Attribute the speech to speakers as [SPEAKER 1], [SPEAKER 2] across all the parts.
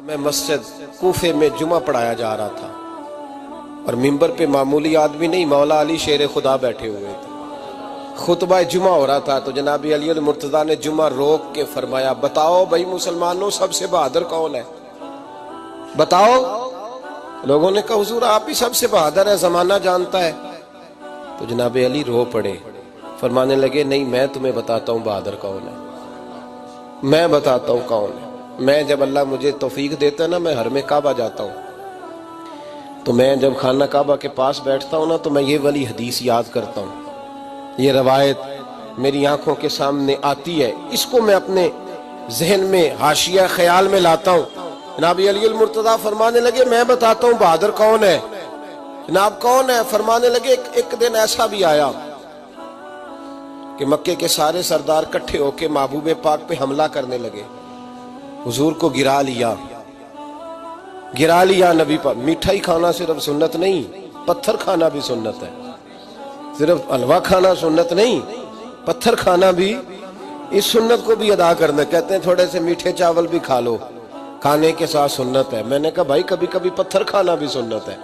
[SPEAKER 1] میں مسجد کوفے میں جمعہ پڑھایا جا رہا تھا اور منبر پہ معمولی آدمی نہیں، مولا علی شیر خدا بیٹھے ہوئے تھے۔ خطبہ جمعہ ہو رہا تھا تو جناب علی المرتضیٰ نے جمعہ روک کے فرمایا، بتاؤ بھائی مسلمانوں سب سے بہادر کون ہے؟ بتاؤ۔ لوگوں نے کہا حضور آپ ہی سب سے بہادر ہے، زمانہ جانتا ہے۔ تو جناب علی رو پڑے، فرمانے لگے نہیں، میں تمہیں بتاتا ہوں بہادر کون ہے، میں بتاتا ہوں کون ہے۔ میں جب اللہ مجھے توفیق دیتا ہے نا، میں حرم کعبہ جاتا ہوں تو میں جب خانہ کعبہ کے پاس بیٹھتا ہوں نا تو میں یہ والی حدیث یاد کرتا ہوں، یہ روایت میری آنکھوں کے سامنے آتی ہے، اس کو میں اپنے ذہن میں حاشیہ خیال میں لاتا ہوں۔ جناب علی المرتضیٰ فرمانے لگے میں بتاتا ہوں بہادر کون ہے۔ جناب کون ہے؟ فرمانے لگے ایک دن ایسا بھی آیا کہ مکے کے سارے سردار کٹھے ہو کے محبوب پاک پہ حملہ کرنے لگے، حضور کو گرا لیا نبی پر۔ میٹھا ہی کھانا صرف سنت نہیں، پتھر کھانا بھی سنت ہے، صرف حلوہ کھانا سنت نہیں، پتھر کھانا بھی، اس سنت کو بھی ادا کرنا۔ کہتے ہیں تھوڑے سے میٹھے چاول بھی کھا لو، کھانے کے ساتھ سنت ہے۔ میں نے کہا بھائی کبھی کبھی پتھر کھانا بھی سنت ہے،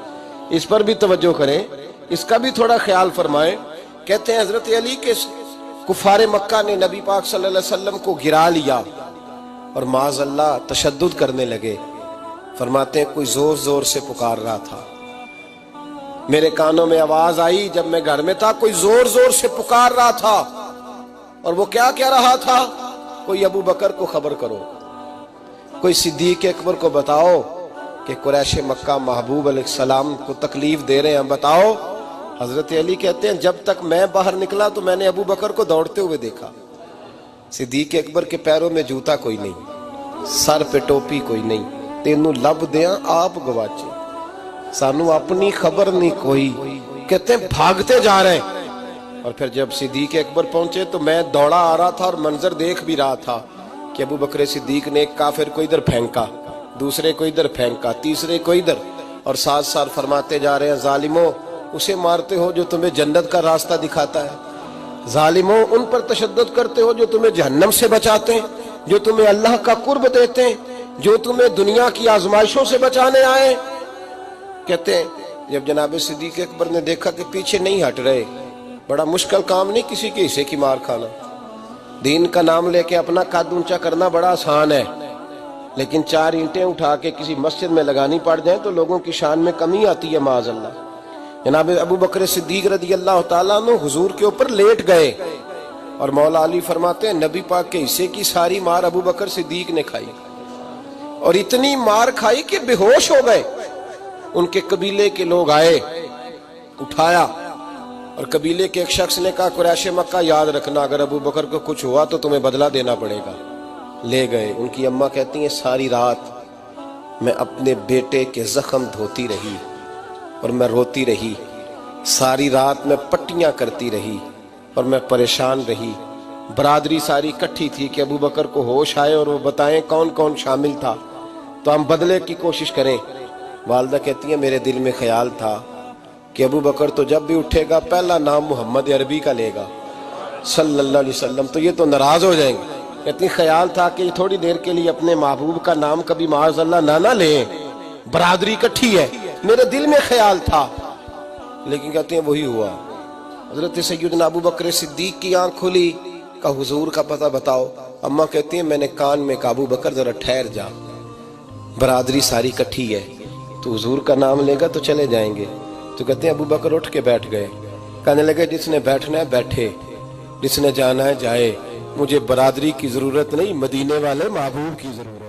[SPEAKER 1] اس پر بھی توجہ کریں، اس کا بھی تھوڑا خیال فرمائیں۔ کہتے ہیں حضرت علی کے کفار مکہ نے نبی پاک صلی اللہ علیہ وسلم کو گرا لیا اور معاذ اللہ تشدد کرنے لگے۔ فرماتے ہیں کوئی زور زور سے پکار رہا تھا، میرے کانوں میں آواز آئی جب میں گھر میں تھا، کوئی زور زور سے پکار رہا تھا، اور وہ کیا کہہ رہا تھا؟ کوئی ابو بکر کو خبر کرو، کوئی صدیق اکبر کو بتاؤ کہ قریش مکہ محبوب علیہ السلام کو تکلیف دے رہے ہیں، بتاؤ۔ حضرت علی کہتے ہیں جب تک میں باہر نکلا تو میں نے ابو بکر کو دوڑتے ہوئے دیکھا، صدیق اکبر کے پیروں میں جوتا کوئی نہیں، سر پہ ٹوپی کوئی نہیں، تینوں لب دیاں آپ گواچے، سانو اپنی خبر نہیں کوئی۔ کہتے ہیں بھاگتے جا رہے ہیں، اور پھر جب صدیق اکبر پہنچے تو میں دوڑا آ رہا تھا اور منظر دیکھ بھی رہا تھا کہ ابو بکر صدیق نے ایک کافر کو ادھر پھینکا، دوسرے کو ادھر پھینکا، تیسرے کو ادھر، اور ساتھ ساتھ فرماتے جا رہے ہیں ظالموں اسے مارتے ہو جو تمہیں جنت کا راستہ دکھاتا ہے، ظالموں ان پر تشدد کرتے ہو جو تمہیں جہنم سے بچاتے ہیں، جو تمہیں اللہ کا قرب دیتے ہیں، جو تمہیں دنیا کی آزمائشوں سے بچانے آئے۔ کہتے ہیں جب جناب صدیق اکبر نے دیکھا کہ پیچھے نہیں ہٹ رہے، بڑا مشکل کام نہیں کسی کے حصے کی مار کھانا، دین کا نام لے کے اپنا قد اونچا کرنا بڑا آسان ہے، لیکن 4 اینٹیں اٹھا کے کسی مسجد میں لگانی پڑ جائیں تو لوگوں کی شان میں کمی آتی ہے معاذ اللہ۔ جناب ابو بکر صدیق رضی اللہ تعالیٰ عنہ حضور کے اوپر لیٹ گئے، اور مولا علی فرماتے ہیں نبی پاک کے حصے کی ساری مار ابو بکر صدیق نے کھائی، اور اتنی مار کھائی کہ بے ہوش ہو گئے۔ ان کے قبیلے کے لوگ آئے، اٹھایا، اور قبیلے کے ایک شخص نے کہا قریش مکہ یاد رکھنا اگر ابو بکر کو کچھ ہوا تو تمہیں بدلہ دینا پڑے گا۔ لے گئے۔ ان کی اماں کہتی ہیں ساری رات میں اپنے بیٹے کے زخم دھوتی رہی اور میں روتی رہی، ساری رات میں پٹیاں کرتی رہی اور میں پریشان رہی۔ برادری ساری کٹھی تھی کہ ابو بکر کو ہوش آئے اور وہ بتائیں کون کون شامل تھا تو ہم بدلے کی کوشش کریں۔ والدہ کہتی ہیں میرے دل میں خیال تھا کہ ابو بکر تو جب بھی اٹھے گا پہلا نام محمد عربی کا لے گا صلی اللہ علیہ وسلم، تو یہ تو ناراض ہو جائیں گے۔ کہتی خیال تھا کہ تھوڑی دیر کے لیے اپنے محبوب کا نام کبھی معاذ اللہ نہ لیں، برادری کٹھی ہے، میرے دل میں خیال تھا، لیکن کہتے ہیں وہی ہوا۔ حضرت سیدنا ابو بکر صدیق کی آنکھ کھلی، کہا حضور کا پتہ بتاؤ۔ اماں کہتی ہیں میں نے کان میں کہا ابو بکر ذرا ٹھہر جا، برادری ساری کٹھی ہے، تو حضور کا نام لے گا تو چلے جائیں گے۔ تو کہتے ہیں ابو بکر اٹھ کے بیٹھ گئے، کہنے لگے جس نے بیٹھنا ہے بیٹھے، جس نے جانا ہے جائے، مجھے برادری کی ضرورت نہیں، مدینے والے محبوب کی ضرورت۔